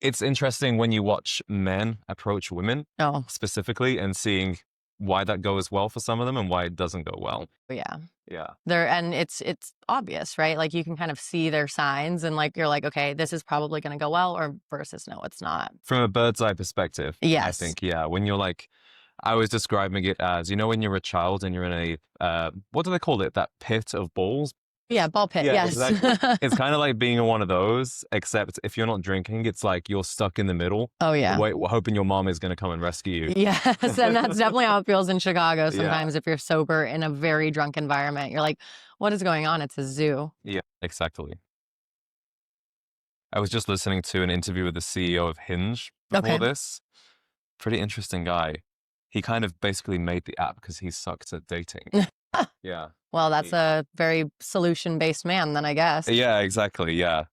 It's interesting when you watch men approach women Oh, specifically and seeing why that goes well for some of them and why it doesn't go well. yeah. Yeah. And it's obvious, right? Like you can kind of see their signs and like you're like, okay, this is probably going to go well, or versus no, it's not. From a bird's eye perspective, I Yes. think, yeah, when you're like, I was describing it as, when you're a child and you're in what do they call it? That pit of balls? Yeah, ball pit. Yeah, Yes. exactly. It's kind of like being in one of those, except if you're not drinking, it's like you're stuck in the middle, Oh yeah. hoping your mom is going to come and rescue you. Yes, and that's definitely how it feels in Chicago Yeah, sometimes if you're sober in a very drunk environment. You're like, what is going on? It's a zoo. yeah, exactly. I was just listening to an interview with the CEO of Hinge before Okay. this. Pretty interesting guy. He kind of basically made the app because he sucked at dating. Yeah. Well, that's He- a very solution-based man then, I guess. Yeah, exactly. Yeah.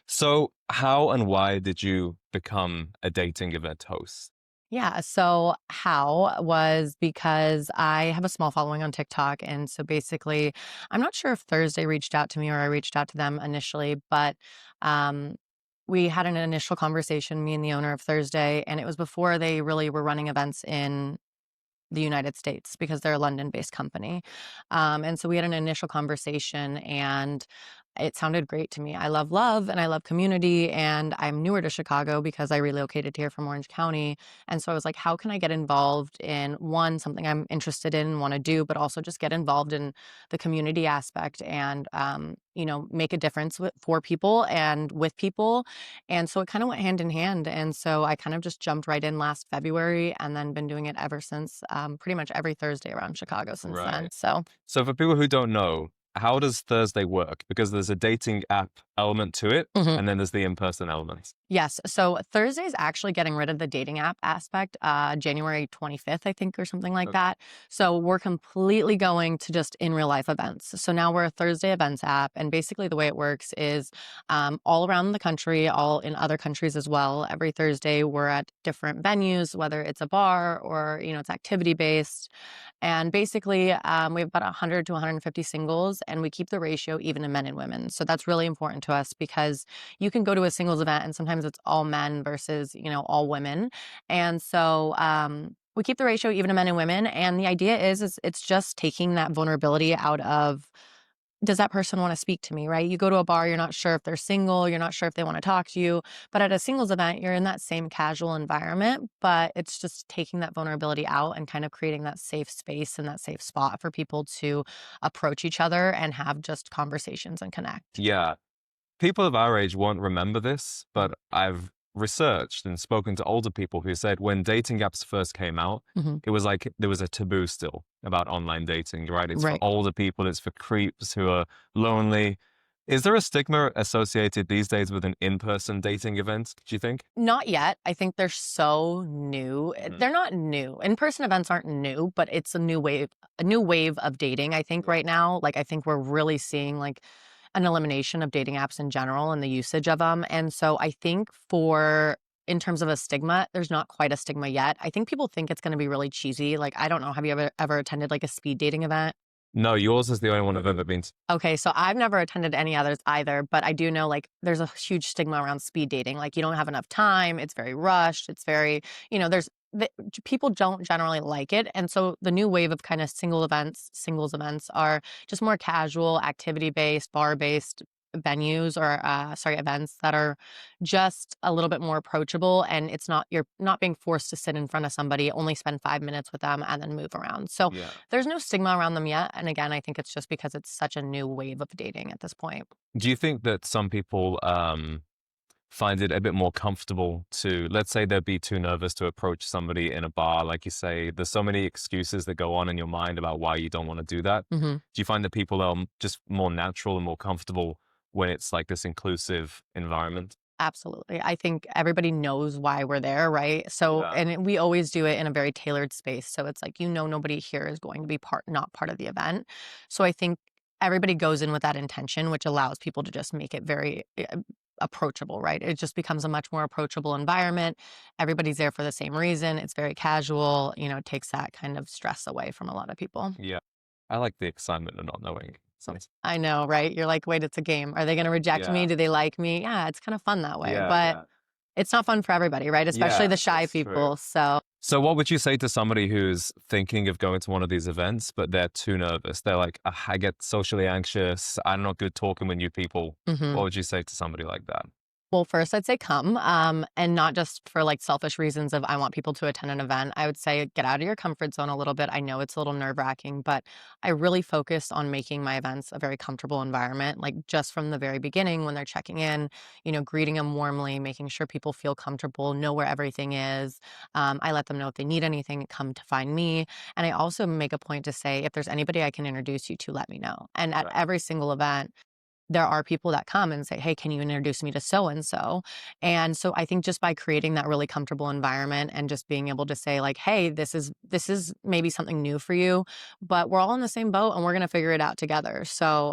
So, how and why did you become a dating event host? Yeah. So, how was because I have a small following on TikTok. And so basically, I'm not sure if Thursday reached out to me or I reached out to them initially, but um, we had an initial conversation, me and the owner of Thursday, and it was before they really were running events in the United States because they're a London-based company. And so we had an initial conversation and it sounded great to me. I love love and I love community and I'm newer to Chicago because I relocated here from Orange County. And so I was like, how can I get involved in one, something I'm interested in and want to do, but also just get involved in the community aspect and, make a difference for people and with people. And so it kind of went hand in hand. And so I kind of just jumped right in last February and then been doing it ever since, pretty much every Thursday around Chicago since then. Right. So, So, for people who don't know, how does Thursday work? Because there's a dating app element to it, mhm. and then there's the in-person element. Yes. So Thursday's actually getting rid of the dating app aspect, January 25th, I think, or something like Okay. that. So we're completely going to just in real life events. So now we're a Thursday events app. And basically the way it works is all around the country, all in other countries as well. Every Thursday we're at different venues, whether it's a bar or, it's activity based. And basically, we have about 100 to 150 singles, and we keep the ratio even in men and women. So that's really important to us because you can go to a singles event and sometimes it's all men versus, all women. And so, we keep the ratio even in men and women. And the idea is it's just taking that vulnerability out of, does that person want to speak to me, right? You go to a bar, you're not sure if they're single, you're not sure if they want to talk to you. But at a singles event, you're in that same casual environment, but it's just taking that vulnerability out and kind of creating that safe space and that safe spot for people to approach each other and have just conversations and connect. Yeah. People of our age won't remember this, but I've researched and spoken to older people who said when dating apps first came out, Mhm. it was like there was a taboo still about online dating, right? It's for Right. older people, it's for creeps who are lonely. Is there a stigma associated these days with an in-person dating event, do you think? Not yet. I think they're so new. Mhm. They're not new. In-person events aren't new, but it's a new wave of dating, I think, Yeah. right now. Like, I think we're really seeing like an elimination of dating apps in general and the usage of them. And so I think in terms of a stigma, there's not quite a stigma yet. I think people think it's going to be really cheesy. Like, I don't know. Have you ever attended like a speed dating event? No, yours is the only one I've ever been to. Okay, so I've never attended any others either, but I do know like there's a huge stigma around speed dating. Like you don't have enough time, it's very rushed, it's very, people don't generally like it. And so the new wave of kind of singles events are just more casual, activity based, bar based venues or events that are just a little bit more approachable and you're not being forced to sit in front of somebody, only spend 5 minutes with them and then move around. So Yeah. there's no stigma around them yet. And again, I think it's just because it's such a new wave of dating at this point. Do you think that some people find it a bit more comfortable to, let's say they'd be too nervous to approach somebody in a bar, like you say, there's so many excuses that go on in your mind about why you don't want to do that. Hmm. Do you find that people are just more natural and more comfortable when it's like this inclusive environment? Absolutely. I think everybody knows why we're there, right? So, Yeah. we always do it in a very tailored space. So it's like, nobody here is going to be not part of the event. So I think everybody goes in with that intention, which allows people to just make it very approachable, right? It just becomes a much more approachable environment. Everybody's there for the same reason. It's very casual, it takes that kind of stress away from a lot of people. Yeah. I like the excitement of not knowing. I know, right? You're like, wait, it's a game. Are they going to reject me? Yeah. Do they like me? Yeah, it's kind of fun that way. Yeah. But Yeah. it's not fun for everybody, right? Especially Yeah, the shy it's true. people. So, So what would you say to somebody who's thinking of going to one of these events, but they're too nervous? They're like, "Ugh, I get socially anxious. I'm not good talking with new people." mhm. What would you say to somebody like that? Well, first I'd say come, and not just for like selfish reasons of I want people to attend an event. I would say get out of your comfort zone a little bit. I know it's a little nerve wracking, but I really focus on making my events a very comfortable environment. Like just from the very beginning when they're checking in, greeting them warmly, making sure people feel comfortable, know where everything is. I let them know if they need anything, come to find me. And I also make a point to say if there's anybody I can introduce you to, let me know. And at Right. every single event, there are people that come and say, "Hey, can you introduce me to so and so?" And so I think just by creating that really comfortable environment and just being able to say like, "Hey, this is maybe something new for you, but we're all in the same boat and we're going to figure it out together." So,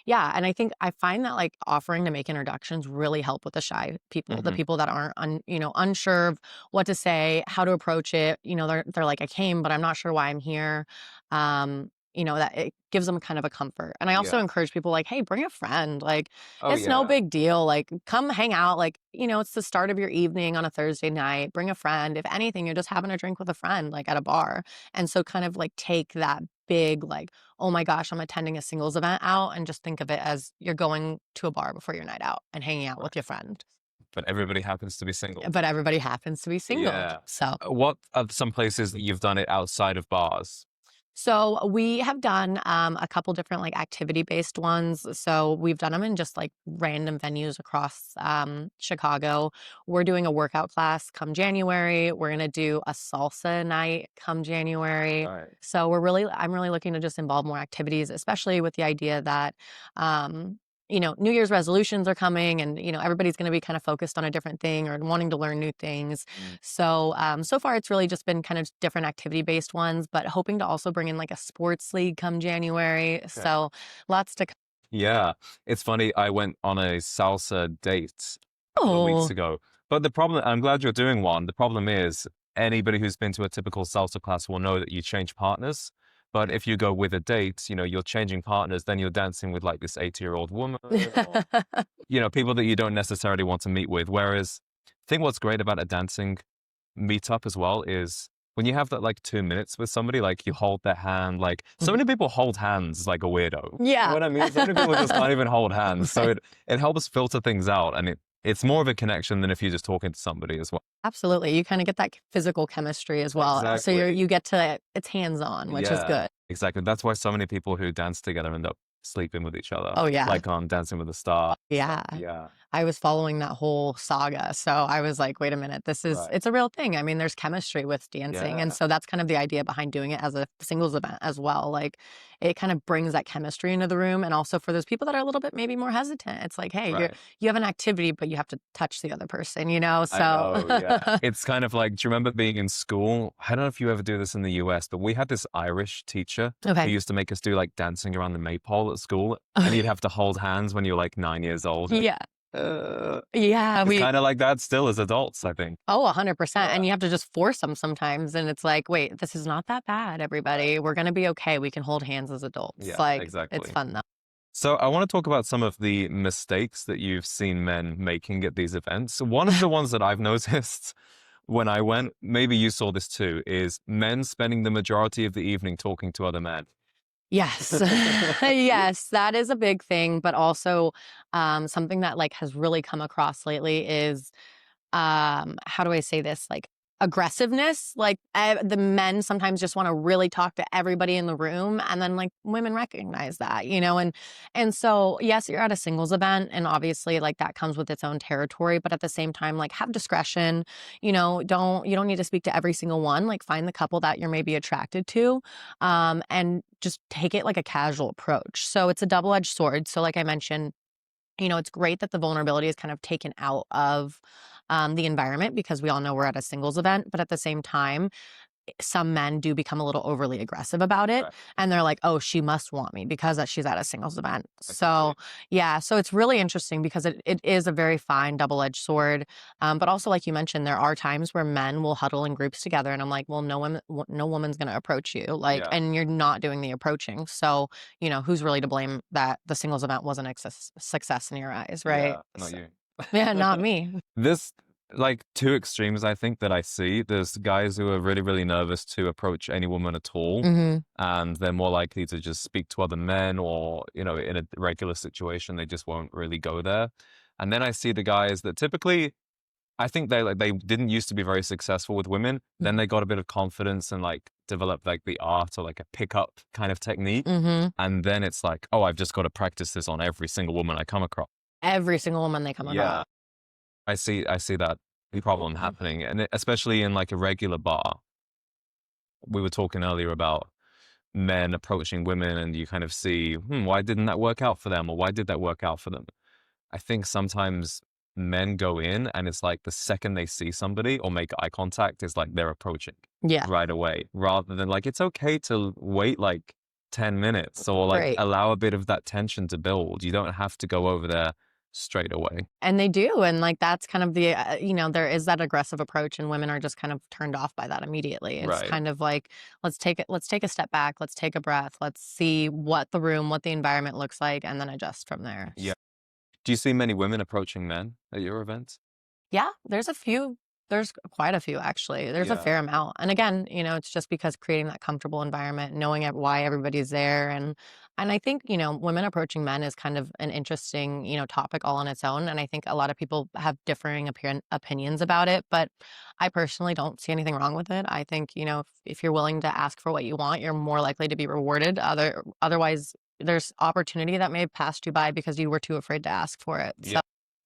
yeah, and I think I find that like offering to make introductions really help with the shy people, the Hmm. people that aren't unsure of what to say, how to approach it. They're like, "I came, but I'm not sure why I'm here." That it gives them kind of a comfort. And I also Yeah. encourage people like, hey, bring a friend. Like, Oh it's no yeah. big deal. Like, come hang out. Like, it's the start of your evening on a Thursday night. Bring a friend. If anything, you're just having a drink with a friend, like at a bar. And so kind of like take that big, like, oh my gosh, I'm attending a singles event out and just think of it as you're going to a bar before your night out and hanging out Right. with your friend. But everybody happens to be single. But everybody happens to be single. Yeah. So What are some places that you've done it outside of bars? So we have done a couple different like activity based ones. So we've done them in just like random venues across Chicago. We're doing a workout class come January. We're gonna do a salsa night come January. Right. So I'm really looking to just involve more activities, especially with the idea that um, New Year's resolutions are coming, and everybody's going to be kind of focused on a different thing or wanting to learn new things. Mm. So, so far it's really just been kind of different activity based ones, but hoping to also bring in like a sports league come January. Okay. So, lots to. Yeah. It's funny. I went on a salsa date a couple of weeks Oh, ago. But the problem, I'm glad you're doing one. The problem is anybody who's been to a typical salsa class will know that you change partners. But if you go with a date, you're changing partners, then you're dancing with like this 80-year-old woman or, people that you don't necessarily want to meet with. Whereas I think what's great about a dancing meetup as well is when you have that like 2 minutes with somebody, like you hold their hand, like so many people hold hands like a weirdo. You know yeah. what I mean? So many people just can't even hold hands. So it helps filter things out and it's more of a connection than if you're just talking to somebody as well. Absolutely. You kind of get that physical chemistry as well. So Exactly. you get to it's hands on, which is Yeah, good. exactly. That's why so many people who dance together end up sleeping with each other, Oh yeah. like on Dancing with the Stars. Yeah. Yeah, I was following that whole saga. So I was like, wait a minute, right. it's a real thing. I mean, there's chemistry with dancing. And Yeah, so that's kind of the idea behind doing it as a singles event as well. Like it kind of brings that chemistry into the room. And also for those people that are a little bit maybe more hesitant, it's like, hey, right. you have an activity, but you have to touch the other person. I So know, yeah. It's kind of like, do you remember being in school? I don't know if you ever do this in the US, but we had this Irish teacher who okay. used to make us do like dancing around the maypole at school, and you'd have to hold hands when you're like 9 years old. Yeah. Uh, Yeah. it's kind of like that still as adults, I think. 100%. Yeah, And you have to just force them sometimes. And it's like, wait, this is not that bad, right. everybody. We're going to be okay. We can hold hands as adults. Yeah, Like, it's exactly. fun though. So I want to talk about some of the mistakes that you've seen men making at these events. One of the ones that I've noticed when I went, maybe you saw this too, is men spending the majority of the evening talking to other men. Yes. Yes, that is a big thing, but also, something that, like, has really come across lately is how do I say this? Like aggressiveness. Like the men sometimes just want to really talk to everybody in the room, and then like women recognize that. And so yes, you're at a singles event, and obviously like that comes with its own territory. But at the same time, like have discretion. You don't need to speak to every single one. Like find the couple that you're maybe attracted to, and just take it like a casual approach. So it's a double edged sword. So like I mentioned, it's great that the vulnerability is kind of taken out of the environment because we all know we're at a singles event. But at the same time, some men do become a little overly aggressive about it. Right. And they're like, oh, she must want me because she's at a singles event. I can see. So, yeah, so it's really interesting because it is a very fine double edged sword. But also, like you mentioned, there are times where men will huddle in groups together. And I'm like, well, no woman's going to approach you. Like, Yeah. and you're not doing the approaching. So, who's really to blame that the singles event wasn't a success in your eyes, right? Yeah. Not you. Yeah, not me. This like two extremes I think that I see. There's guys who are really, really nervous to approach any woman at all, Hmm. and they're more likely to just speak to other men or, in a regular situation, they just won't really go there. And then I see the guys that typically I think they didn't used to be very successful with women. Then they got a bit of confidence and like developed like the art or like a pickup kind of technique. Hmm. And then it's like, oh, I've just got to practice this on every single woman I come across. Every single woman they come Yeah. across. I see that problem happening, and especially in like a regular bar. We were talking earlier about men approaching women, and you kind of see, why didn't that work out for them, or why did that work out for them? I think sometimes men go in, and it's like the second they see somebody or make eye contact, is like they're approaching Yeah. right away, rather than like it's okay to wait like 10 minutes or like Right. allow a bit of that tension to build. You don't have to go over there straight away. And they do, and, like, that's kind of the, there is that aggressive approach, and women are just kind of turned off by that immediately. It's Right. kind of like, let's take a step back, let's take a breath, let's see what the environment looks like, and then adjust from there. Yeah. Do you see many women approaching men at your events? Yeah, there's quite a few actually. There's a Yeah. fair amount. And again, it's just because creating that comfortable environment, knowing why everybody's there, and I think, women approaching men is kind of an interesting, topic all on its own, and I think a lot of people have differing opinions about it, but I personally don't see anything wrong with it. I think, if you're willing to ask for what you want, you're more likely to be rewarded. Otherwise, there's opportunity that may have passed you by because you were too afraid to ask for it. So, Yeah.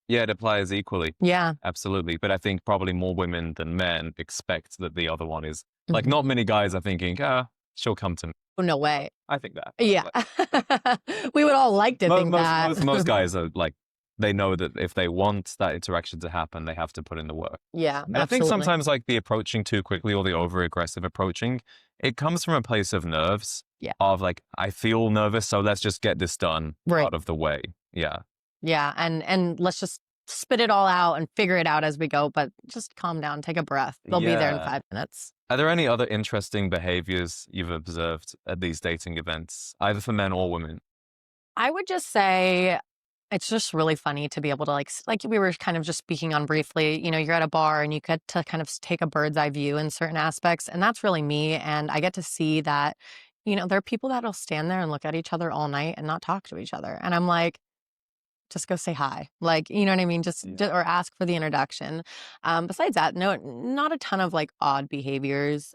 Yeah, it applies equally. yeah. Absolutely. But I think probably more women than men expect that the other one is like Mhm. not many guys are thinking, she'll come to me. Oh, no way. I think that. Yeah. Like, We would all like to think that. most guys are like they know that if they want that interaction to happen, they have to put in the work. Yeah, And I think absolutely. sometimes like the approaching too quickly or the over aggressive approaching, it comes from a place of nerves. Yeah. Of like, I feel nervous, so let's just get this done Right. out of the way. Yeah. Yeah, and let's just spit it all out and figure it out as we go, but just calm down, take a breath. They'll be there in Yeah. 5 minutes. Are there any other interesting behaviors you've observed at these dating events, either for men or women? I would just say it's just really funny to be able to like we were kind of just speaking on briefly, you're at a bar and you get to kind of take a bird's eye view in certain aspects, and that's really me, and I get to see that, there are people that'll stand there and look at each other all night and not talk to each other. And I'm like, just go say hi. Like, you know what I mean? Or ask for the introduction. Besides that, no, not a ton of like odd behaviors.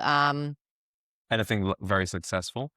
Anything very successful?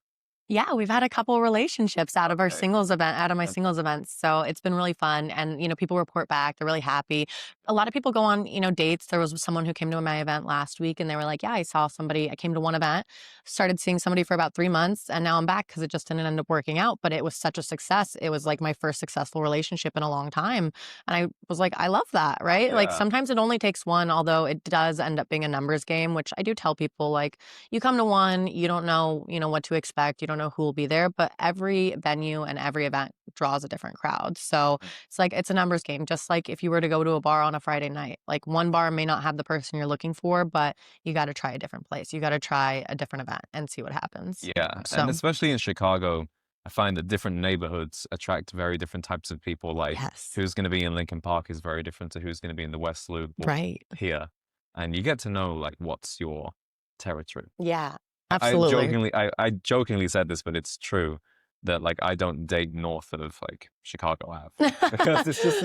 Yeah, we've had a couple relationships out of our Okay. out of my singles events. So it's been really fun. And, people report back. They're really happy. A lot of people go on, dates. There was someone who came to my event last week and they were like, yeah, I came to one event, started seeing somebody for about 3 months, and now I'm back because it just didn't end up working out. But it was such a success. It was like my first successful relationship in a long time. And I was like, I love that, right? Like Yeah. sometimes it only takes one, although it does end up being a numbers game, which I do tell people, like, you come to one, you don't know, what to expect. You don't know who will be there, but every venue and every event draws a different crowd. So it's like, it's a numbers game. Just like if you were to go to a bar on a Friday night, like one bar may not have the person you're looking for, but you got to try a different place. You got to try a different event and see what happens. Yeah. So, And especially in Chicago, I find that different neighborhoods attract very different types of people. Like yes. who's going to be in Lincoln Park is very different to who's going to be in the West Loop or Right. here. And you get to know like what's your territory. Yeah, absolutely. I jokingly said this, but it's true that like I don't date north of like Chicago Ave because it's just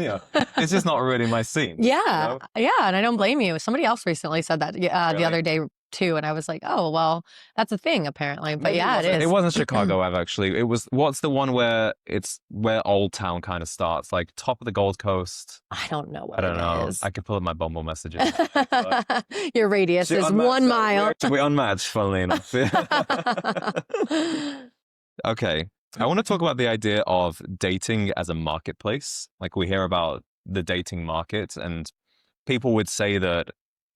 it's just not really my scene. Yeah. Yeah. And I don't blame you. Somebody else recently said that the Really? other day too. And I was like, oh, well, that's a thing apparently. But Maybe yeah, it is. It wasn't Chicago Ave actually. It was what's the one where it's where Old Town kind of starts, like top of the Gold Coast. I don't know what I don't know. it is. I could pull up my Bumble messages. Your radius See, is unmatched, 1 mile. We're unmatched, funnily enough. Okay. I want to talk about the idea of dating as a marketplace. Like we hear about the dating market, and people would say that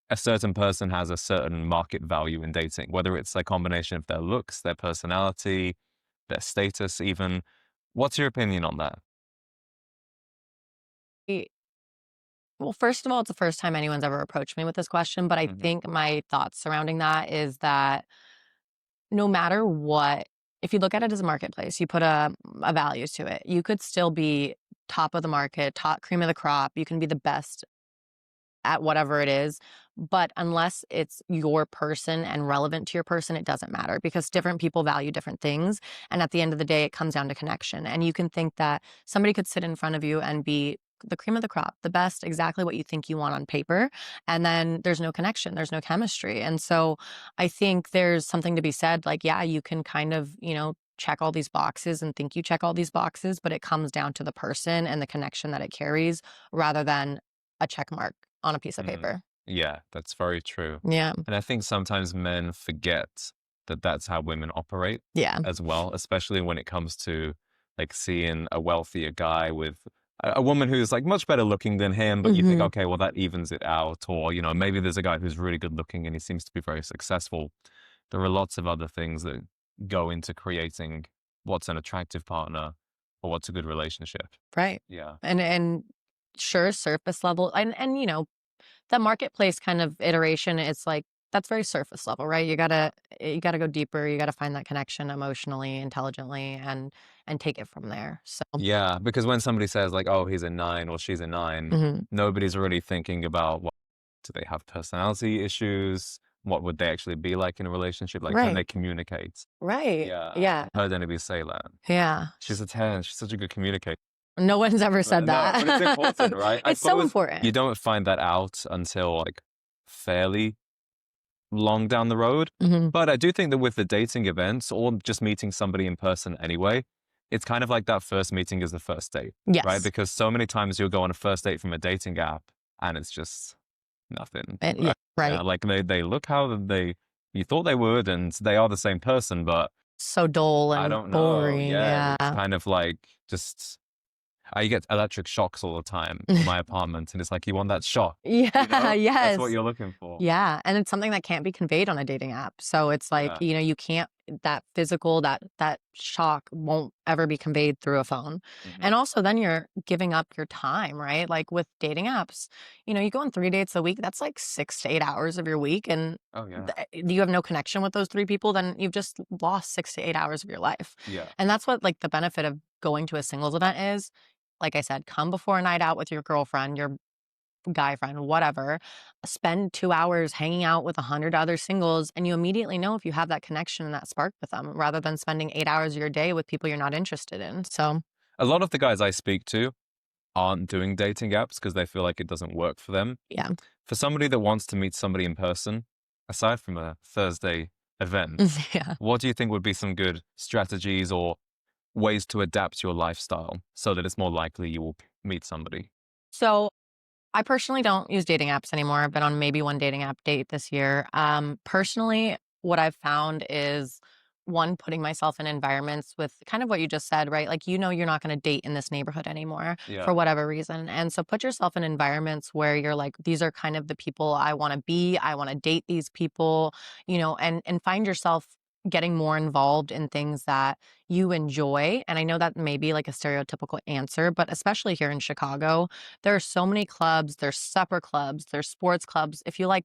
a certain person has a certain market value in dating, whether it's a combination of their looks, their personality, their status, even. What's your opinion on that? Well, first of all, it's the first time anyone's ever approached me with this question, but I Mhm. think my thoughts surrounding that is that no matter what, if you look at it as a marketplace, you put a values to it, you could still be top of the market, top cream of the crop. You can be the best at whatever it is. But unless it's your person and relevant to your person, it doesn't matter because different people value different things. And at the end of the day, it comes down to connection. And you can think that somebody could sit in front of you and be the cream of the crop, the best, exactly what you think you want on paper. And then there's no connection, there's no chemistry. And so I think there's something to be said like, yeah, you can kind of, check all these boxes and think you check all these boxes, but it comes down to the person and the connection that it carries rather than a check mark on a piece of Mm. paper. Yeah, that's very true. Yeah. And I think sometimes men forget that that's how women operate Yeah. as well, especially when it comes to like seeing a wealthier guy with a woman who's like much better looking than him, but you think, Mhm. okay, well, that evens it out. Or, maybe there's a guy who's really good looking and he seems to be very successful. There are lots of other things that go into creating what's an attractive partner or what's a good relationship. Right. Yeah. And sure, surface level and the marketplace kind of iteration, it's like that's very surface level, right? You gotta go deeper. You gotta find that connection emotionally, intelligently, and take it from there. So Yeah, because when somebody says like, "Oh, he's a 9 or she's a 9," mhm. nobody's really thinking about what do they have personality issues? What would they actually be like in a relationship? Like, can Right. they communicate? Right. Yeah, I Yeah. haven't heard anybody say that. Yeah. She's a 10. She's such a good communicator. No one's ever said No, but it's important, that. right? I It's so suppose important. you don't find that out until like fairly long down the road. Mhm. But I do think that with the dating events or just meeting somebody in person anyway, it's kind of like that first meeting is the first date, right? Yes. Because so many times you'll go on a first date from a dating app and it's just nothing. And yeah, Yeah, right. like they look how you thought they would and they are the same person, but So dull I and don't know. boring. Yeah, it's Yeah. kind of like just I get electric shocks all the time in my apartment and it's like you want that shock, Yeah, That's what yes. you're looking for. Yeah, and it's something that can't be conveyed on a dating app. So it's like, Yeah. you can't that physical, that shock won't ever be conveyed through a phone. Mhm. And also then you're giving up your time, right? Like with dating apps, you go on 3 dates a week, that's like 6 to 8 hours of your week and Oh yeah. you have no connection with those 3 people, then you've just lost 6 to 8 hours of your life. Yeah. And that's what like the benefit of going to a singles event is. Like I said, come before a night out with your girlfriend, your guy friend, whatever, spend 2 hours hanging out with 100 other singles, and you immediately know if you have that connection and that spark with them, rather than spending 8 hours of your day with people you're not interested in. So, A lot of the guys I speak to aren't doing dating apps because they feel like it doesn't work for them. yeah. For somebody that wants to meet somebody in person, aside from a Thursday event, Yeah. what do you think would be some good strategies or ways to adapt your lifestyle so that it's more likely you will meet somebody? So, I personally don't use dating apps anymore. I've been on maybe one dating app date this year. Personally, what I've found is one, putting myself in environments with kind of what you just said, right? Like, you're not going to date in this neighborhood anymore Yeah. for whatever reason. And so put yourself in environments where you're like, these are kind of the people I want to be. I want to date these people, and find yourself getting more involved in things that you enjoy. And I know that may be like a stereotypical answer, but especially here in Chicago, there are so many clubs, there's supper clubs, there's sports clubs. If you like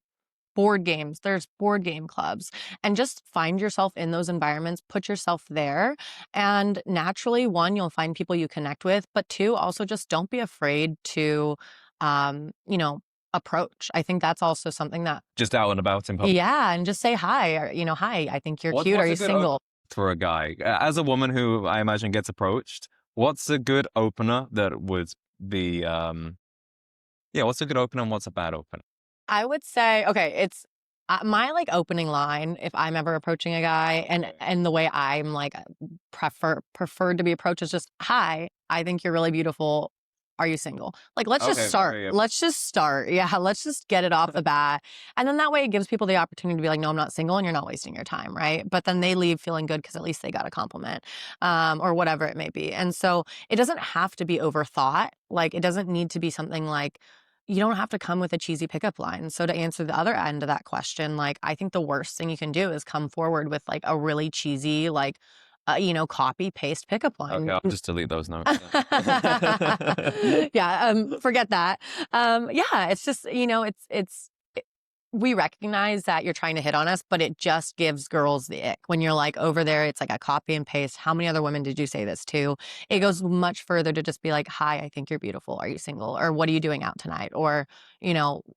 board games, there's board game clubs. And just find yourself in those environments, put yourself there. And naturally, one, you'll find people you connect with, but two, also just don't be afraid to, um, you know, approach. I think that's also something that, Just out and about in public. yeah, and just say hi, or, hi, I think you're What's, cute. Are what's you a good opener single? for a guy? As a woman who I imagine gets approached, what's a good opener that would be, yeah, what's a good opener and what's a bad opener? I would say, okay, it's my like opening line if I'm ever approaching a guy, and Okay. and the way I'm like preferred to be approached is just, "Hi, I think you're really beautiful. Are you single?" Like, let's just Okay, start. very, Let's just start. Yeah, let's just get it off the bat, and then that way it gives people the opportunity to be like, "No, I'm not single," and you're not wasting your time, right? But then they leave feeling good because at least they got a compliment, or whatever it may be. And so it doesn't have to be overthought. Like, it doesn't need to be something like you don't have to come with a cheesy pickup line. So to answer the other end of that question, like I think the worst thing you can do is come forward with like a really cheesy, like, copy paste pickup okay, line. I'll just delete those notes then. Yeah, forget that. Yeah, it's just, we recognize that you're trying to hit on us, but it just gives girls the ick. When you're like over there, it's like a copy and paste. How many other women did you say this to? It goes much further to just be like, hi, I think you're beautiful. Are you single? Or what are you doing out tonight? Or,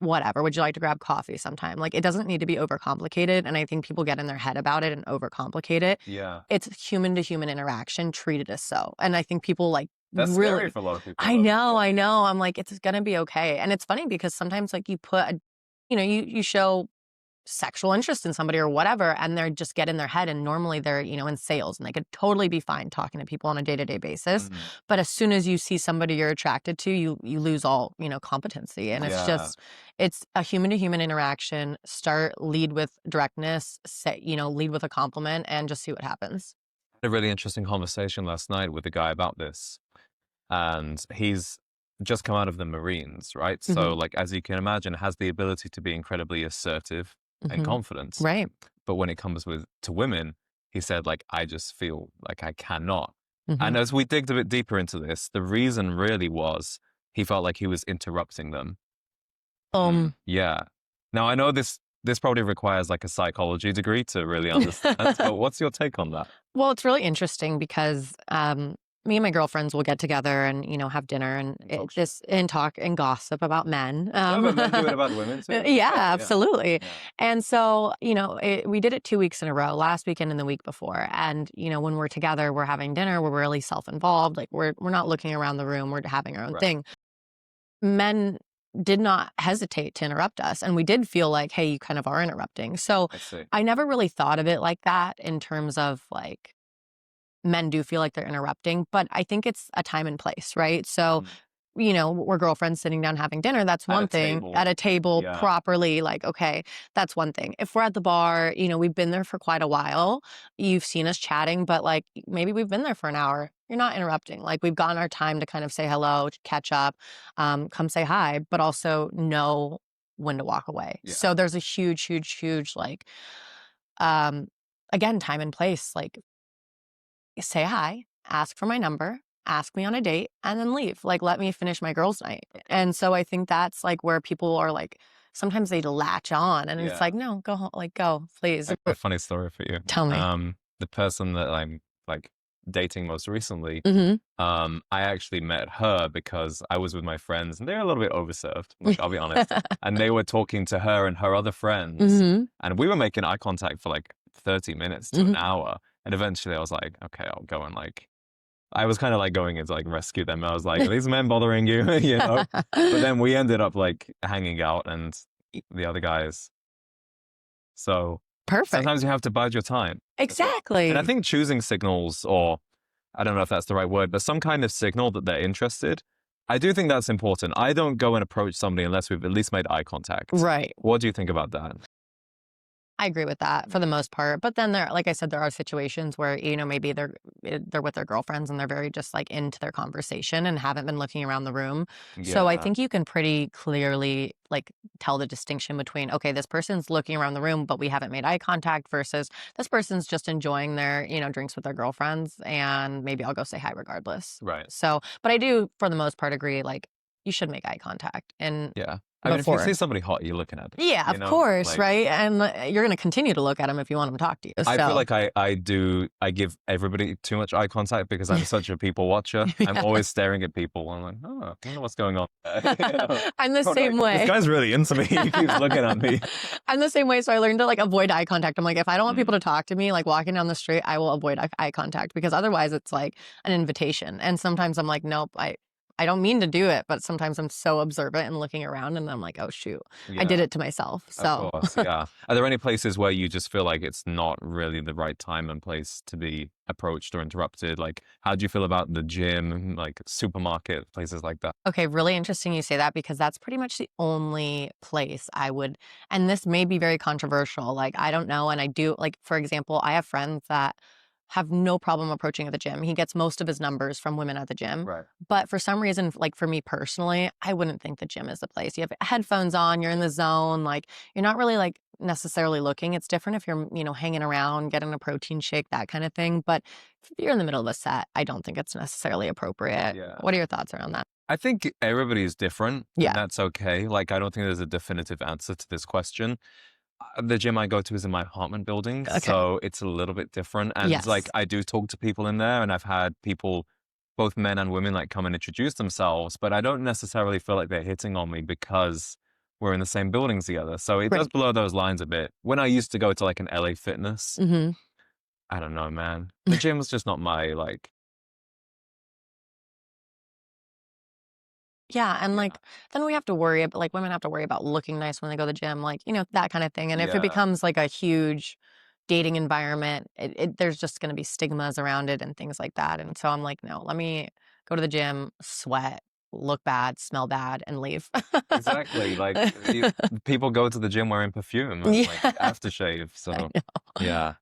whatever. Would you like to grab coffee sometime? Like, it doesn't need to be overcomplicated. And I think people get in their head about it and overcomplicate it. Yeah. It's human to human interaction treated as so. And I think people like, That's really scary for a lot of people. I know. I'm like, it's gonna be okay. And it's funny because sometimes like you put you show sexual interest in somebody or whatever, and they're just get in their head. And normally they're, in sales and they could totally be fine talking to people on a day-to-day basis. Mhm. But as soon as you see somebody you're attracted to, you lose all, competency. And it's a human to human interaction. Lead with directness, lead with a compliment and just see what happens. I had a really interesting conversation last night with a guy about this. And he's just come out of the Marines, right? So, Mhm. like, as you can imagine, has the ability to be incredibly assertive and Mhm. confident. Right. But when it comes to women, he said, like, I just feel like I cannot. Mhm. And as we digged a bit deeper into this, the reason really was he felt like he was interrupting them. Yeah. Now I know this probably requires like a psychology degree to really understand, but what's your take on that? Well, it's really interesting because me and my girlfriends will get together and have dinner and And talk shit. talk and gossip about men. No, but men do it about women too. Yeah, Yeah. absolutely. Yeah. And so we did it 2 weeks in a row, last weekend and the week before. And when we're together, we're having dinner. We're really self-involved. Like we're not looking around the room. We're having our own Right. thing. Men did not hesitate to interrupt us, and we did feel like, hey, you kind of are interrupting. So I see. I never really thought of it like that in terms of like men do feel like they're interrupting, but I think it's a time and place, right? So, Mm. we're girlfriends sitting down having dinner. That's At a one thing. table. At a table, Yeah. properly, like, okay, that's one thing. If we're at the bar, we've been there for quite a while. You've seen us chatting, but like maybe we've been there for an hour. You're not interrupting. Like we've gotten our time to kind of say hello, to catch up, come say hi, but also know when to walk away. Yeah. So there's a huge, huge, huge like, um, again, time and place. Like say hi, ask for my number, ask me on a date, and then leave. Like, let me finish my girls' night. And so I think that's like where people are like, sometimes they latch on and it's Yeah. like, no, go home, like, go, please. I got a funny story for you. Tell me. The person that I'm like dating most recently, Mm-hmm. I actually met her because I was with my friends and they're a little bit overserved, like, I'll be honest. And they were talking to her and her other friends, Mm-hmm. and we were making eye contact for like 30 minutes to an hour. And eventually I was like, okay, I'll go and like, I was kind of like going in to like rescue them. I was like, are these men bothering you? But then we ended up like hanging out and the other guys. So Perfect. sometimes you have to bide your time. Exactly. And I think choosing signals, or I don't know if that's the right word, but some kind of signal that they're interested, I do think that's important. I don't go and approach somebody unless we've at least made eye contact. Right. What do you think about that? I agree with that for the most part. But then like I said, there are situations where, maybe they're with their girlfriends and they're very just like into their conversation and haven't been looking around the room. So I Yeah. think you can pretty clearly like tell the distinction between, okay, this person's looking around the room, but we haven't made eye contact versus this person's just enjoying their, drinks with their girlfriends and maybe I'll go say hi regardless. Right. So, but I do for the most part agree, like you should make eye contact. And Yeah. I mean, if you before. see somebody hot, you're looking at them. Yeah, of course, like, right? And you're going to continue to look at them if you want them to talk to you. I feel So, like I give everybody too much eye contact because I'm such a people watcher. I'm Yeah. always staring at people. I'm like, oh, I wonder what's going on. I'm the Oh, same no, way. This guy's really into me. He keeps looking at me. I'm the same way. So I learned to like avoid eye contact. I'm like, if I don't want people Mm. to talk to me, like walking down the street, I will avoid eye contact because otherwise it's like an invitation. And sometimes I'm like, nope, I don't mean to do it, but sometimes I'm so observant and looking around and I'm like, oh shoot, I did Yeah. it to myself. Of So course, yeah. Are there any places where you just feel like it's not really the right time and place to be approached or interrupted? Like, how do you feel about the gym, like supermarket, places like that? Okay, really interesting you say that because that's pretty much the only place I would, and this may be very controversial. Like, I don't know. And I do, like, for example, I have friends that have no problem approaching at the gym. He gets most of his numbers from women at the gym. Right. But for some reason, like for me personally, I wouldn't think the gym is the place. You have headphones on, you're in the zone, like you're not really like necessarily looking. It's different if you're, hanging around, getting a protein shake, that kind of thing. But if you're in the middle of a set, I don't think it's necessarily appropriate. Yeah. What are your thoughts around that? I think everybody is different, and Yeah. that's okay. Like, I don't think there's a definitive answer to this question. The gym I go to is in my apartment building, Okay. so it's a little bit different. And like, Yes. I do talk to people in there, and I've had people, both men and women, like come and introduce themselves, but I don't necessarily feel like they're hitting on me because we're in the same buildings together. So it does Right. blur those lines a bit. When I used to go to like an LA Fitness, Hmm. I don't know, man. The gym was just not my like. Yeah, and, Yeah, then we have to worry ab like, women have to worry about looking nice when they go to the gym, like, that kinda thing, and if it yeah, becomes, like, a huge dating environment, there's just gonna be stigmas around it and things like that, and so I'm like, "No, let me go to the gym, sweat, look bad, smell bad, and leave." exactly. Like people go to the gym wearing perfume and like Yeah, aftershave. I So know. yeah.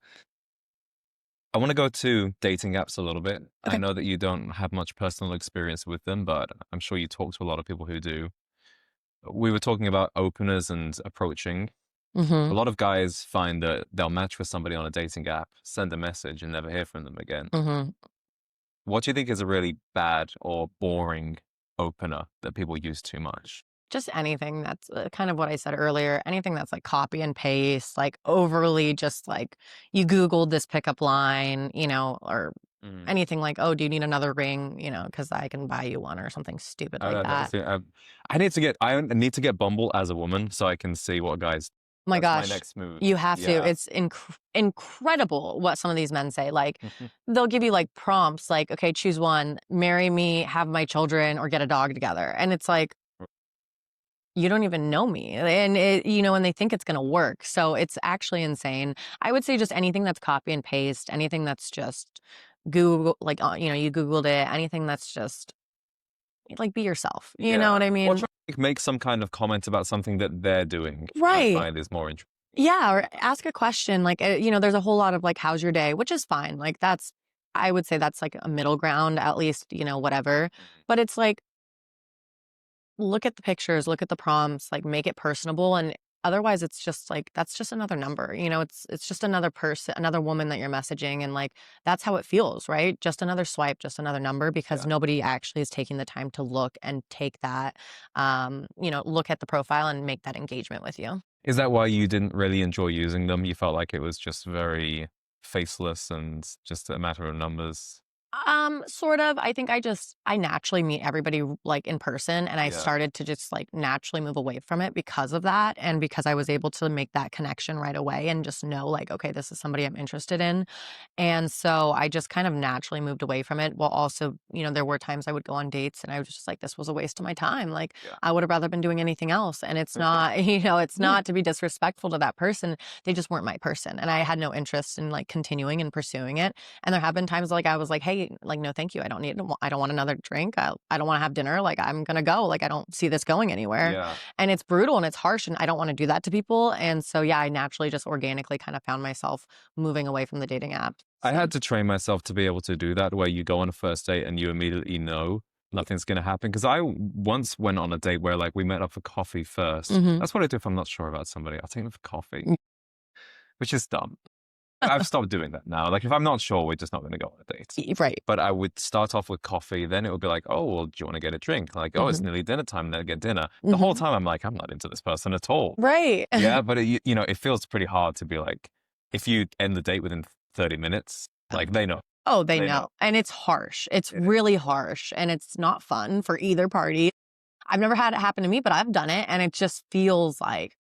I want to go to dating apps a little bit. I Okay. know that you don't have much personal experience with them, but I'm sure you talk to a lot of people who do. We were talking about openers and approaching. A Mhm, lot of guys find that they'll match with somebody on a dating app, send a message, and never hear from them again. mhm. What do you think is a really bad or boring opener that people use too much? Just anything that's, kind of what I said earlier, anything that's, like, copy and paste, like, overly just, like, you Googled this pickup line, or Mm. anything like, "Oh, do you need another ring?" Because I can buy you one or something stupid like That's that. it. I need to get Bumble as a woman so I can see what guys. My That's my gosh, next move. you have to. Yeah. It's incredible what some of these men say, like, they'll give you, like, prompts, like, "Okay, choose one, marry me, have my children, or get a dog together," and it's like, you don't even know me, and and they think it's gonna work, so it's actually insane. I would say just anything that's copy and paste, anything that's just Google like, you Googled it, anything that's just like, be yourself, you know Yeah. what I Or mean? try to make some kind of comment about something that they're doing, I Right. find is more interesting. Yeah, or ask a question, like, there's a whole lot of, like, "How's your day?" Which is fine, like, I would say that's, like, a middle ground, at least, whatever, Mhm. but it's like, look at the pictures, look at the prompts, like, make it personable, and otherwise, it's just, like, that's just another number, it's just another person, another woman that you're messaging, and, like, that's how it feels, right? Just another swipe, just another number, because Yeah. nobody actually is taking the time to look and take that, look at the profile and make that engagement with you. Is that why you didn't really enjoy using them? You felt like it was just very faceless and just a matter of numbers? Sort of. I think I naturally meet everybody like in person, and I Yeah. started to just like naturally move away from it because of that, and because I was able to make that connection right away and just know like, okay, this is somebody I'm interested in. And so I just kind of naturally moved away from it. While also, there were times I would go on dates and I was just like, this was a waste of my time. Like Yeah. I would have rather been doing anything else. And it's not, it's not to be disrespectful to that person. They just weren't my person. And I had no interest in like continuing and pursuing it. And there have been times like I was like, hey, like, no, thank you. I don't want another drink. I don't want to have dinner. Like, I'm going to go. Like, I don't see this going anywhere. Yeah. And it's brutal and it's harsh. And I don't want to do that to people. And so, yeah, I naturally just organically kind of found myself moving away from the dating apps. I So, had to train myself to be able to do that, where you go on a first date and you immediately know nothing's going to happen. Because I once went on a date where like we met up for coffee first. mhm. That's what I do if I'm not sure about somebody. I'll take them for coffee, which is dumb. I've stopped doing that now. Like if I'm not sure, we're just not going to go on a date. Right. But I would start off with coffee, then it would be like, oh, well, do you want to get a drink? Like, oh, it's Mhm. nearly dinner time, then get dinner. The whole Mhm. time I'm like, I'm not into this person at all. Right. Yeah, but it feels pretty hard to be like, if you end the date within 30 minutes, like they know, Oh, they they know. know. And it's harsh. It's It is. really harsh and it's not fun for either party. I've never had it happen to me, but I've done it and it just feels like,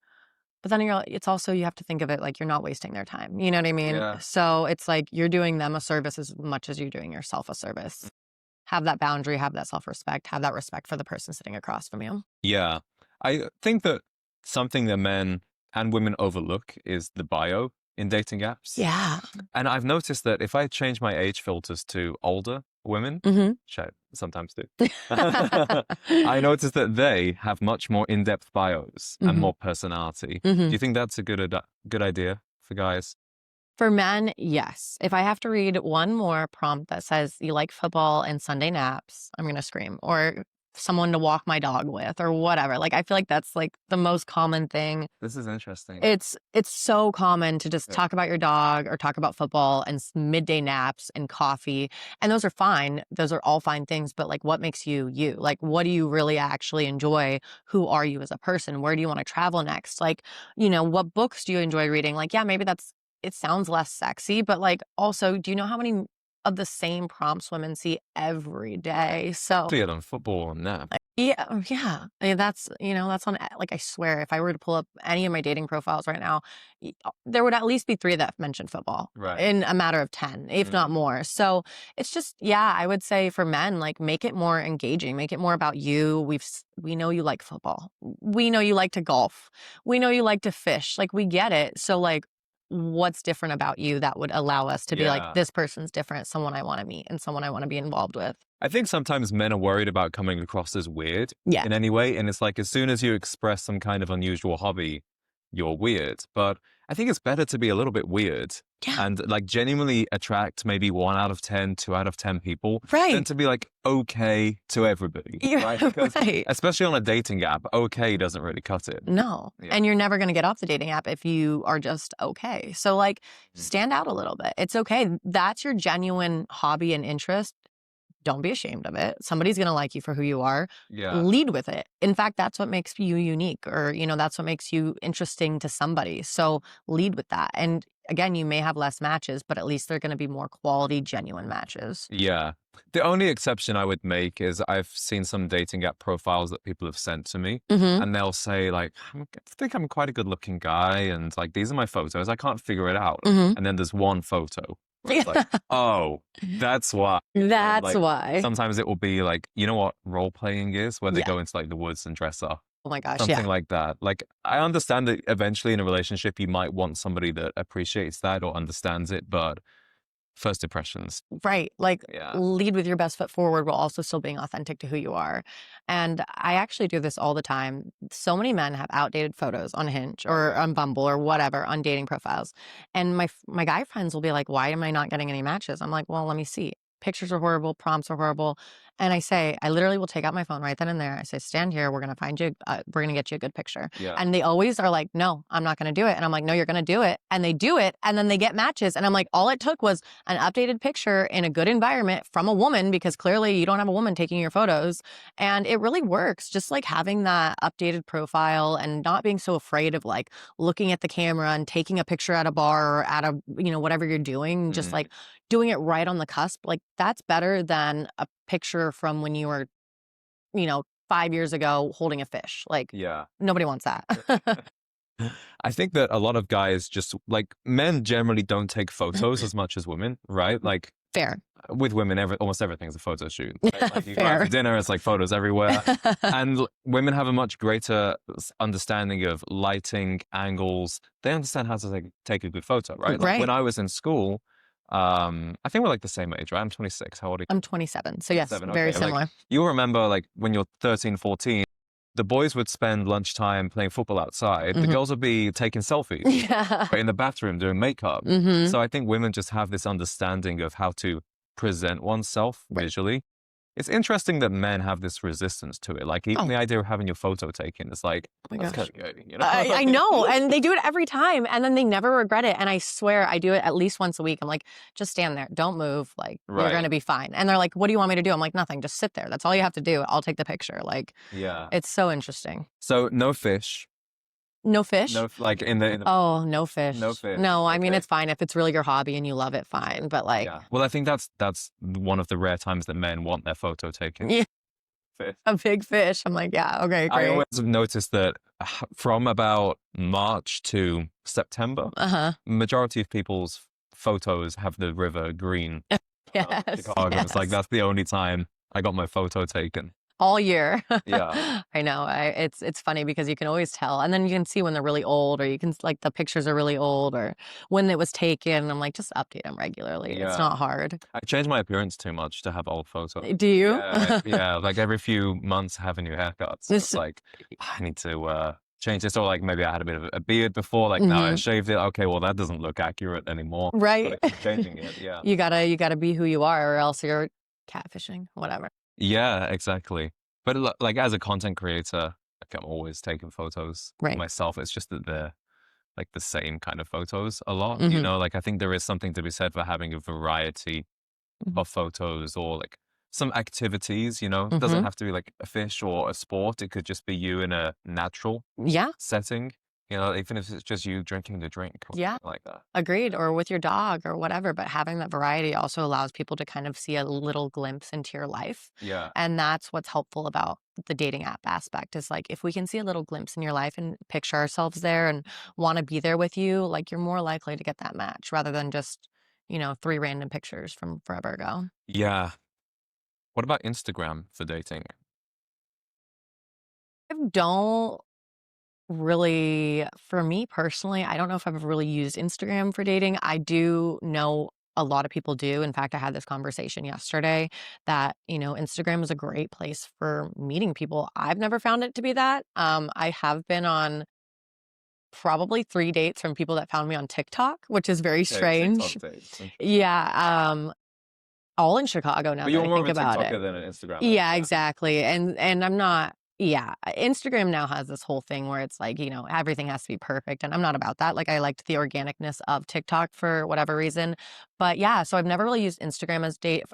but then it's also, you have to think of it like you're not wasting their time. You know what I mean? Yeah. So it's like you're doing them a service as much as you're doing yourself a service. Have that boundary, have that self respect, have that respect for the person sitting across from you. Yeah. I think that something that men and women overlook is the bio in dating apps. Yeah. And I've noticed that if I change my age filters to older women, Hmm. which I sometimes do, I notice that they have much more in-depth bios and Hmm. more personality. Do Hmm. you think that's a good idea for guys? For men, yes. If I have to read one more prompt that says you like football and Sunday naps, I'm going to scream. Or someone to walk my dog with or whatever. Like, I feel like that's like the most common thing. This is interesting. It's so common to just Yeah. talk about your dog or talk about football and midday naps and coffee. And those are fine. Those are all fine things. But like, what makes you you? Like, what do you really actually enjoy? Who are you as a person? Where do you want to travel next? Like, what books do you enjoy reading? Like, yeah, maybe it sounds less sexy, but like, also, do you know how many of the same prompts women see every day? So See it on football and nap. yeah, yeah. I mean, that's on, like, I swear, if I were to pull up any of my dating profiles right now, there would at least be 3 that mention football Right. in a matter of 10, if not more. So it's just, yeah, I would say for men, like, make it more engaging, make it more about you. We know you like football. We know you like to golf. We know you like to fish. Like, we get it. So, like, what's different about you that would allow us to be like, Yeah. this person's different, someone I want to meet and someone I want to be involved with? I think sometimes men are worried about coming across as weird Yeah. in any way. And it's like, as soon as you express some kind of unusual hobby, you're weird. But I think it's better to be a little bit weird Yeah. and like genuinely attract maybe 1 out of 10, 2 out of 10 people than Right. to be like okay to everybody. Yeah, Right? Because right. especially on a dating app, okay doesn't really cut it. No. Yeah. And you're never going to get off the dating app if you are just okay. So, like, stand out a little bit. It's okay. That's your genuine hobby and interest. Don't be ashamed of it. Somebody's going to like you for who you are. Yeah. Lead with it. In fact, that's what makes you unique, or, that's what makes you interesting to somebody. So lead with that. And again, you may have less matches, but at least they're going to be more quality, genuine matches. Yeah. The only exception I would make is I've seen some dating app profiles that people have sent to me, Mm-hmm. and they'll say like, I think I'm quite a good looking guy, and like these are my photos. I can't figure it out. Mm-hmm. And then there's one photo where it's like, oh, that's why. And, That's like, why. sometimes it will be like, you know what role playing is, where they Yeah. go into like the woods and dress up. Oh my gosh. Something Yeah. like that. Like, I understand that eventually in a relationship, you might want somebody that appreciates that or understands it, but first impressions. Right. Like, Yeah. lead with your best foot forward while also still being authentic to who you are. And I actually do this all the time. So many men have outdated photos on Hinge or on Bumble or whatever on dating profiles. And my guy friends will be like, why am I not getting any matches? I'm like, well, let me see. Pictures are horrible, prompts are horrible. And I literally will take out my phone right then and there. I say, stand here. We're going to find you. We're going to get you a good picture. Yeah. And they always are like, no, I'm not going to do it. And I'm like, no, you're going to do it. And they do it. And then they get matches. And I'm like, all it took was an updated picture in a good environment from a woman, because clearly you don't have a woman taking your photos. And it really works. Just like having that updated profile and not being so afraid of like looking at the camera and taking a picture at a bar or at a, whatever you're doing, just like doing it right on the cusp. Like, that's better than a picture from when you were, 5 years ago holding a fish. Like, Yeah. nobody wants that. I think that a lot of guys just like men generally don't take photos as much as women, right? Like Fair. with women, almost everything's a photo shoot. Right? Like you go out Fair. for dinner, it's like photos everywhere. And women have a much greater understanding of lighting, angles. They understand how to take a good photo, right? Like Right. when I was in school, I think we're like the same age, right? I'm 26. How old are you? I'm 27. So yes, 27, very okay. Like, similar. you'll remember like when you're 13, 14, the boys would spend lunchtime playing football outside. The girls would be taking selfies Yeah. in the bathroom doing makeup. Mhm. So I think women just have this understanding of how to present oneself visually. It's interesting that men have this resistance to it. Like even the idea of having your photo taken is like, Oh my that's gosh. kind of gay, you know? I know. And they do it every time. And then they never regret it. And I swear I do it at least once a week. I'm like, just stand there. Don't move. Like, you're Right. going to be fine. And they're like, what do you want me to do? I'm like, nothing. Just sit there. That's all you have to do. I'll take the picture. Like, Yeah. it's so interesting. So no fish. No fish? No, like in the Oh, no fish. No fish. No, I mean, Okay. it's fine. If it's really your hobby and you love it, fine. But like, yeah. Well, I think that's one of the rare times that men want their photo taken. Yeah. Fish. a big fish. I'm like, yeah, okay, I great. always have noticed that from about March to September, Uh-huh. majority of people's photos have the river green. Yes. Chicago. It's like yes. that's the only time I got my photo taken. All year. Yeah. I know. It's funny because you can always tell. And then you can see when they're really old, or you can like the pictures are really old, or when it was taken. I'm like, just update them regularly. Yeah. It's not hard. I change my appearance too much to have old photos. Do you? Yeah, like every few months I have a new haircut. So it's like I need to change this, or like maybe I had a bit of a beard before, like now I shaved it. Okay, well that doesn't look accurate anymore. Right. Gotta keep changing it. Yeah. You gotta be who you are, or else you're catfishing, whatever. Yeah, exactly. But like as a content creator, like I'm always taking photos Right. myself. It's just that they're like the same kind of photos a lot, you Mhm. know? Like I think there is something to be said for having a variety Mhm. of photos or like some activities, you know? It doesn't Mhm. have to be like a fish or a sport. It could just be you in a natural Yeah. setting, you know, even if it's just you drinking the drink or Yeah. something like that. Agreed, or with your dog or whatever, but having that variety also allows people to kind of see a little glimpse into your life, Yeah. and that's what's helpful about the dating app aspect is, like, if we can see a little glimpse in your life and picture ourselves there and wanna be there with you, like, you're more likely to get that match rather than just, 3 random pictures from forever ago. Yeah. What about Instagram for dating? I don't really for me personally, I don't know if I've ever really used Instagram for dating. I do know a lot of people do. In fact, I had this conversation yesterday that, Instagram is a great place for meeting people. I've never found it to be that. I have been on probably 3 dates from people that found me on TikTok, which is very Okay, strange. TikTok dates. Interesting. Yeah, all in Chicago now But that you're I more of think a about it. TikToker than an Instagrammer. Yeah, Yeah. exactly, and I'm not yeah, Instagram now has this whole thing where it's like, everything has to be perfect, and I'm not about that, like, I liked the organicness of TikTok for whatever reason, but yeah, so I've never really used Instagram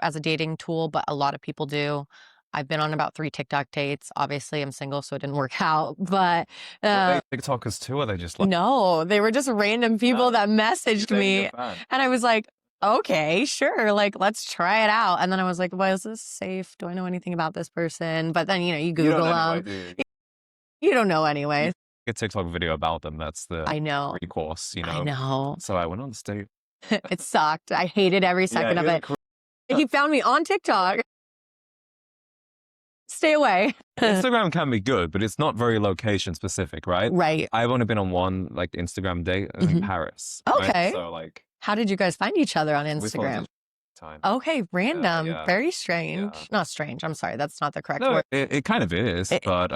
as a dating tool, but a lot of people do. I've been on about 3 TikTok dates, obviously, I'm single, so it didn't work out, but, Were uh they TikTokers too, or are they just like, no, they were just random people oh, that you messaged dating a me, fan? and I was like, "Okay, sure, like, let's try it out," and then I was like, "Well, is this safe? Do I know anything about this person?" But then, you You don't Google anyway, them. do you? You don't know You anyway. make a TikTok video about them, that's the I know. recourse, you I know? know. So I went on this date. It sucked. I hated every Yeah, second he of was a it. cr He found me on TikTok. Stay away. Instagram can be good, but it's not very location specific, right? Right. I've only been on one, like, Instagram date, it was in Mhm. Paris, right? Okay. So, like, How did you guys find each other on we followed Instagram? each time. Okay, random. Yeah, Very yeah. strange. Not strange, I'm sorry, that's not the correct No, word. it kind of is, It but,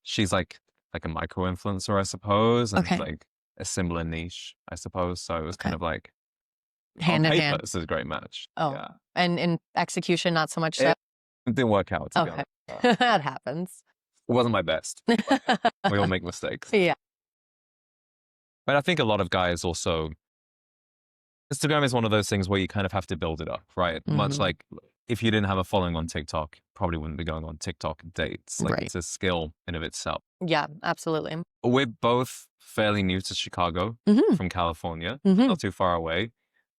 she's like a micro influencer, I suppose, and okay, like a similar niche, I suppose. So it was kind okay. of like on Hand in paper, hand. this is a great match. Oh, Yeah. and in execution, not so much so? It didn't work out, to be Okay. honest. That happens. It wasn't my best. Like, we all make mistakes. Yeah. But I think a lot of guys also Instagram is one of those things where you kind of have to build it up, right? Much Mhm. like if you didn't have a following on TikTok, probably wouldn't be going on TikTok dates. Like Right. it's a skill in of itself. Yeah, absolutely. We're both fairly new to Chicago Mhm. from California, Mhm. not too far away.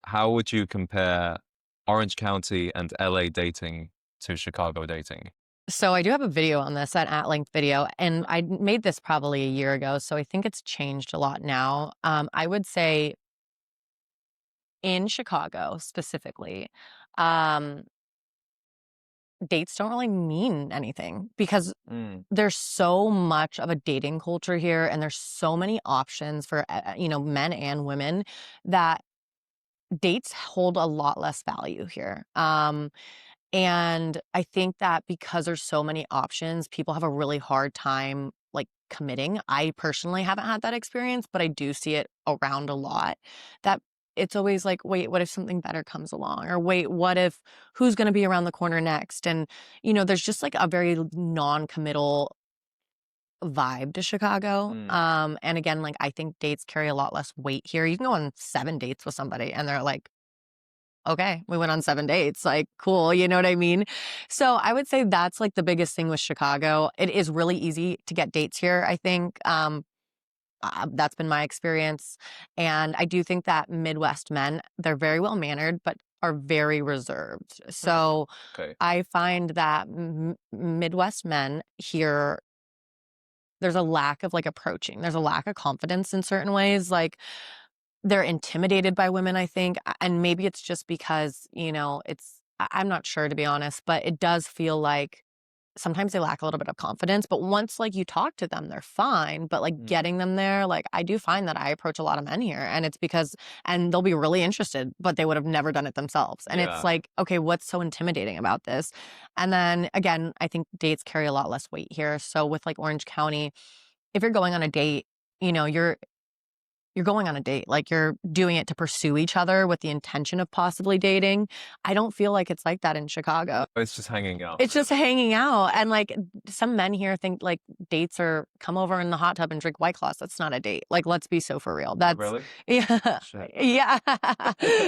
How would you compare Orange County and LA dating to Chicago dating? So I do have a video on this, an at-length video, and I made this probably a year ago, so I think it's changed a lot now. I would say in Chicago specifically, um, dates don't really mean anything because Mm, there's so much of a dating culture here, and there's so many options for men and women that dates hold a lot less value here. And I think that because there's so many options, people have a really hard time, like, committing. I personally haven't had that experience, but I do see it around a lot, that it's always like, "Wait, what if something better comes along?" Or, "Wait, what if who's gonna be around the corner next?" And, there's just, like, a very non-committal vibe to Chicago. mm, And again, like, I think dates carry a lot less weight here. You can go on 7 dates with somebody, and they're like, okay, we went on 7 dates, like, cool, you know what I mean? So, I would say that's, like, the biggest thing with Chicago. It is really easy to get dates here, I think, that's been my experience, and I do think that Midwest men, they're very well-mannered, but are very reserved. mm. So, Okay. I find that Midwest men here there's a lack of, like, approaching. There's a lack of confidence in certain ways, like, they're intimidated by women, I think, and maybe it's just because, I'm not sure, to be honest, but it does feel like sometimes they lack a little bit of confidence, but once, like, you talk to them, they're fine, but, like, Mm, getting them there, like, I do find that I approach a lot of men here, and it's because and they'll be really interested, but they would have never done it themselves, and it's yeah. like, "Okay, what's so intimidating about this?" And then, again, I think dates carry a lot less weight here, so with, like, Orange County, if you're going on a date, you're you're going on a date. Like, you're doing it to pursue each other with the intention of possibly dating. I don't feel like it's like that in Chicago. It's just hanging out. It's just hanging out. And like some men here think like dates are come over in the hot tub and drink White Claws. That's not a date. Like, let's be so for real. That's Really? yeah. Shit. Yeah.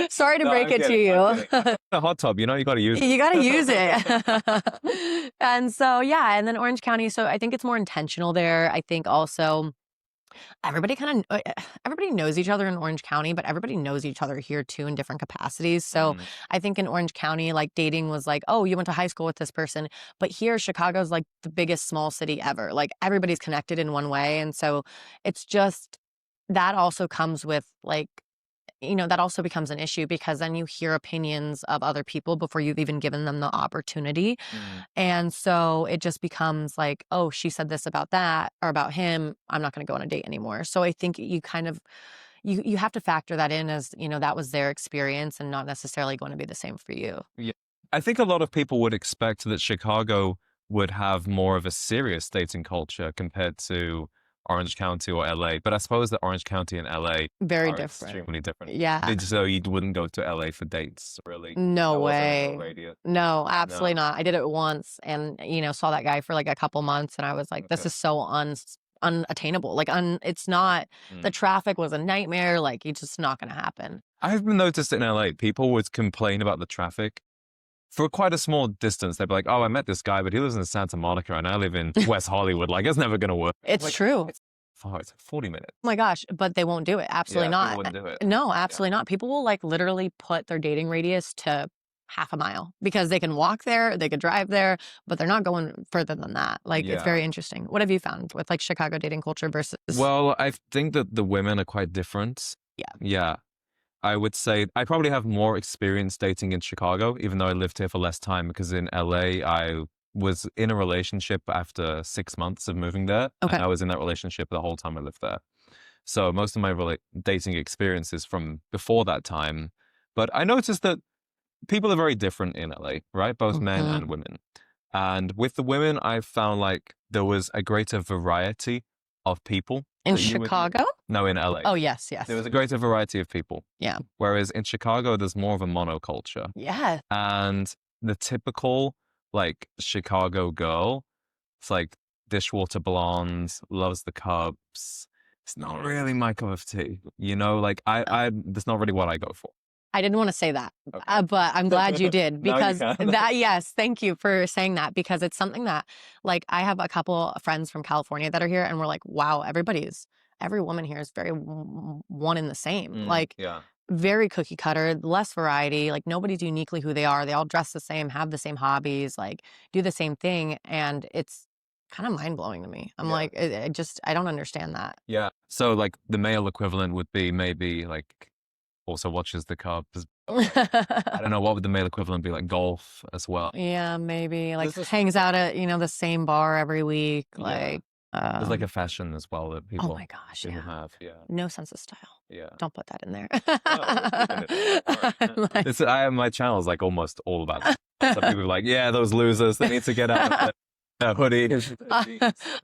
Sorry to No, break I'm it to kidding, I'm you. kidding. A hot tub, you know, you got to use it. You got to use it. And so, yeah. And then Orange County. So I think it's more intentional there. I think also everybody knows each other in Orange County, but everybody knows each other here too in different capacities. So I think in Orange County, like dating was like, oh, you went to high school with this person. But here, Chicago's like the biggest small city ever. Like, everybody's connected in one way. And so it's just that also comes with like, that also becomes an issue because then you hear opinions of other people before you've even given them the opportunity. And so it just becomes like, oh, she said this about that or about him. I'm not going to go on a date anymore. So I think you kind of, you have to factor that in as, that was their experience and not necessarily going to be the same for you. Yeah. I think a lot of people would expect that Chicago would have more of a serious dating culture compared to Orange County or LA, but I suppose that Orange County and LA Very are different. extremely different. Yeah. So you wouldn't go to LA for dates, really? No That wasn't in way. your radius? No, absolutely not. I did it once and, saw that guy for like a couple months and I was like, this Okay. is so unattainable. Like, it's not, the traffic was a nightmare. Like, it's just not going to happen. I've noticed in LA, people would complain about the traffic for quite a small distance. They'd be like, oh, I met this guy, but he lives in Santa Monica and I live in West Hollywood. Like, it's never going to work. It's like, true. It's far. It's 40 minutes. Oh my gosh, but they won't do it. Absolutely Yeah, not. people wouldn't do it. No, absolutely not. People will like literally put their dating radius to half a mile because they can walk there, they could drive there, but they're not going further than that. Like, it's very interesting. What have you found with like Chicago dating culture versus? Well, I think that the women are quite different. Yeah. Yeah. I would say I probably have more experience dating in Chicago, even though I lived here for less time, because in LA, I was in a relationship after 6 months of moving there. Okay. And I was in that relationship the whole time I lived there. So most of my dating experience is from before that time. But I noticed that people are very different in LA, right? Both men and women. And with the women, I found like there was a greater variety of people. In Chicago? No, in LA. Oh, yes. There was a greater variety of people. Yeah. Whereas in Chicago, there's more of a monoculture. Yeah. And the typical like Chicago girl, it's like dishwater blonde, loves the Cubs. It's not really my cup of tea. Like that's not really what I go for. I didn't want to say that, Okay. but I'm glad you did because No, you can. yes, thank you for saying that because it's something that like I have a couple of friends from California that are here and we're like, wow, every woman here is very one and the same. Like, very cookie cutter, less variety. Like, nobody's uniquely who they are. They all dress the same, have the same hobbies, like do the same thing. And it's kind of mind blowing to me. I'm like, I don't understand that. Yeah. So like the male equivalent would be maybe like also watches the Cubs. I don't know, what would the male equivalent be? Like golf as well? Yeah, maybe like hangs out at the same bar every week. Like there's like a fashion as well that people. Oh my gosh, people have. Yeah. No sense of style. Yeah. Don't put that in there. My channel is like almost all about that. So people are like, yeah, those losers, they need to get out. Hoodie.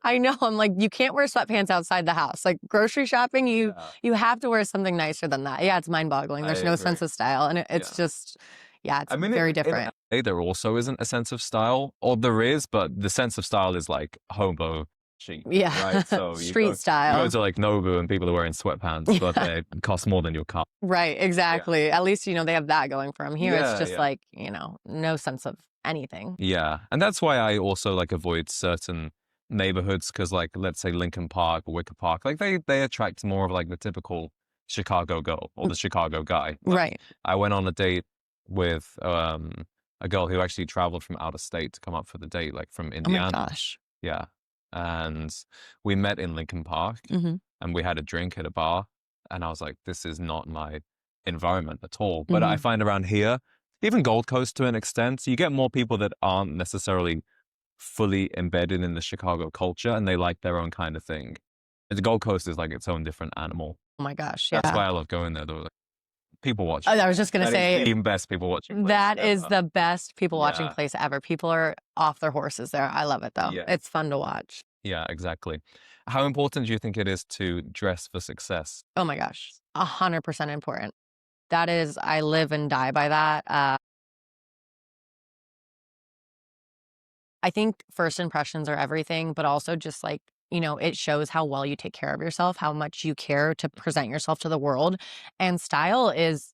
I know. I'm like, you can't wear sweatpants outside the house. Like grocery shopping, you have to wear something nicer than that. Yeah, it's mind boggling. There's no sense of style. And it's just, it's very different. There also isn't a sense of style, or there is, but the sense of style is like hobo chic. Yeah. Right? So street style. You go to like Nobu and people are wearing sweatpants, but they cost more than your car. Right. Exactly. At least, they have that going for them. Here, it's just like, no sense of anything. Yeah. And that's why I also like avoid certain neighborhoods because like, let's say Lincoln Park or Wicker Park, like they attract more of like the typical Chicago girl or the Chicago guy. Like, right. I went on a date with a girl who actually traveled from out of state to come up for the date, like from Indiana. Oh my gosh. Yeah. And we met in Lincoln Park and we had a drink at a bar. And I was like, this is not my environment at all. But I find around here, even Gold Coast to an extent, you get more people that aren't necessarily fully embedded in the Chicago culture and they like their own kind of thing. The Gold Coast is like its own different animal. Oh my gosh. Yeah. That's why I love going there. Though. Like, people watching. I was just going to say. The best people watching place that ever. is the best people watching place ever. People are off their horses there. I love it though. Yeah. It's fun to watch. Yeah, exactly. How important do you think it is to dress for success? Oh my gosh, 100% important. That is, I live and die by that. I think first impressions are everything, but also just like, it shows how well you take care of yourself, how much you care to present yourself to the world. And style is,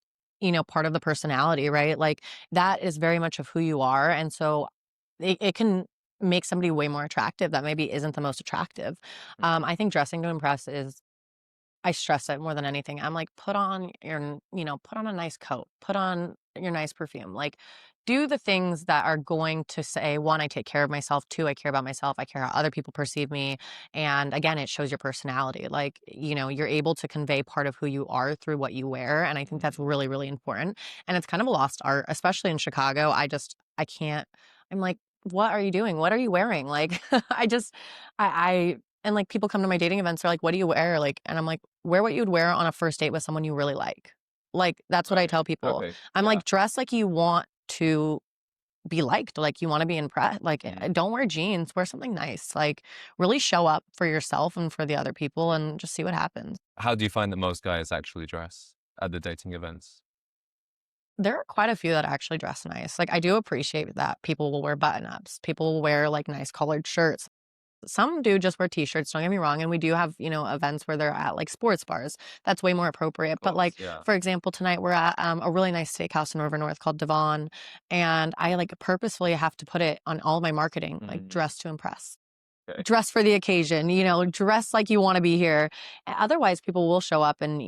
part of the personality, right? Like that is very much of who you are. And so it can make somebody way more attractive that maybe isn't the most attractive. I think dressing to impress is I stress it more than anything. I'm like, put on a nice coat, put on your nice perfume. Like, do the things that are going to say, one, I take care of myself. Two, I care about myself. I care how other people perceive me. And again, it shows your personality. Like, you're able to convey part of who you are through what you wear. And I think that's really, really important. And it's kind of a lost art, especially in Chicago. I can't, I'm like, what are you doing? What are you wearing? Like, and like people come to my dating events, they're like, what do you wear? Like, and I'm like, wear what you would wear on a first date with someone you really like. Like, that's what I tell people. Okay. I'm Yeah. like, dress like you want to be liked, like you want to be impressed. Like, don't wear jeans, wear something nice. Like, really show up for yourself and for the other people and just see what happens. How do you find that most guys actually dress at the dating events? There are quite a few that actually dress nice. Like, I do appreciate that people will wear button ups, people will wear like nice collared shirts. Some do just wear t-shirts, don't get me wrong, and we do have, events where they're at, like, sports bars. That's way more appropriate, but, like, Yeah. for example, tonight we're at, a really nice steakhouse in River North called Devon, and I, like, purposefully have to put it on all of my marketing, like, dress to impress. Okay. Dress for the occasion, dress like you wanna be here. Otherwise, people will show up in,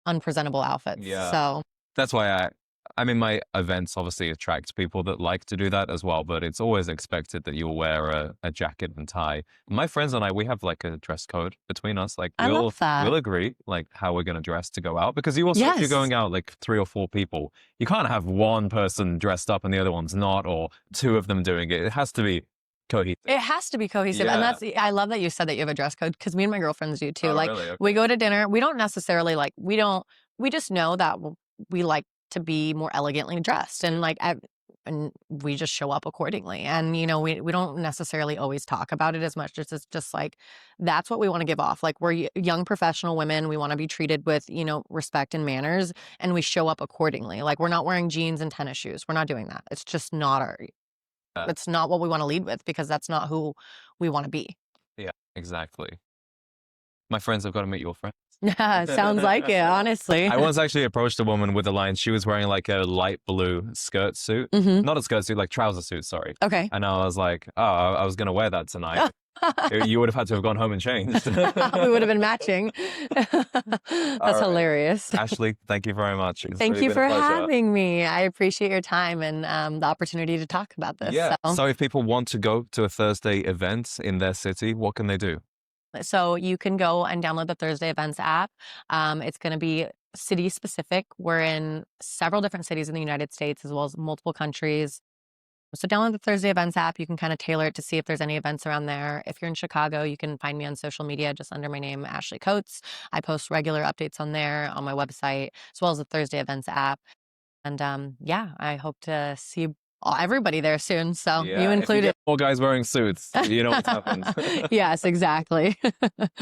unpresentable outfits, Yeah. so That's why I mean, my events obviously attract people that like to do that as well, but it's always expected that you'll wear a jacket and tie. My friends and I, we have like a dress code between us. Like I love that. we'll agree like how we're gonna dress to go out because you also if you're Yes. going out like 3 or 4 people, you can't have one person dressed up and the other one's not, or two of them doing it. It has to be cohesive. It has to be cohesive, and I love that you said that you have a dress code because me and my girlfriends do too. Oh, Like, really? Okay. we go to dinner, we don't necessarily like, we just know that we like to be more elegantly dressed, and like, and we just show up accordingly. And we don't necessarily always talk about it as much. It's just like that's what we want to give off. Like we're young professional women, we want to be treated with respect and manners, and we show up accordingly. Like we're not wearing jeans and tennis shoes. We're not doing that. It's just not our. That's not what we want to lead with because that's not who we want to be. Yeah, exactly. My friends have got to meet your friends. Yeah, sounds like it, honestly. I once actually approached a woman with a line. She was wearing like a light blue skirt suit. Mhm. Not a skirt suit, like trouser suit, sorry. Okay. And I was like, oh, I was going to wear that tonight. You would have had to have gone home and changed. We would have been matching. That's right. hilarious. Ashley, thank you very much. It's Thank really you been a for pleasure. having me. I appreciate your time and the opportunity to talk about this. Yeah. So. So if people want to go to a Thursday event in their city, what can they do? So you can go and download the Thursday Events app. It's going to be city specific. We're in several different cities in the United States as well as multiple countries. So download the Thursday Events app. You can kind of tailor it to see if there's any events around there. If you're in Chicago, you can find me on social media just under my name, Ashley Coates. I post regular updates on there, on my website, as well as the Thursday Events app. And yeah, I hope to see everybody there soon. So you If you included. get more guys wearing suits, you know what's happened. Yes, exactly.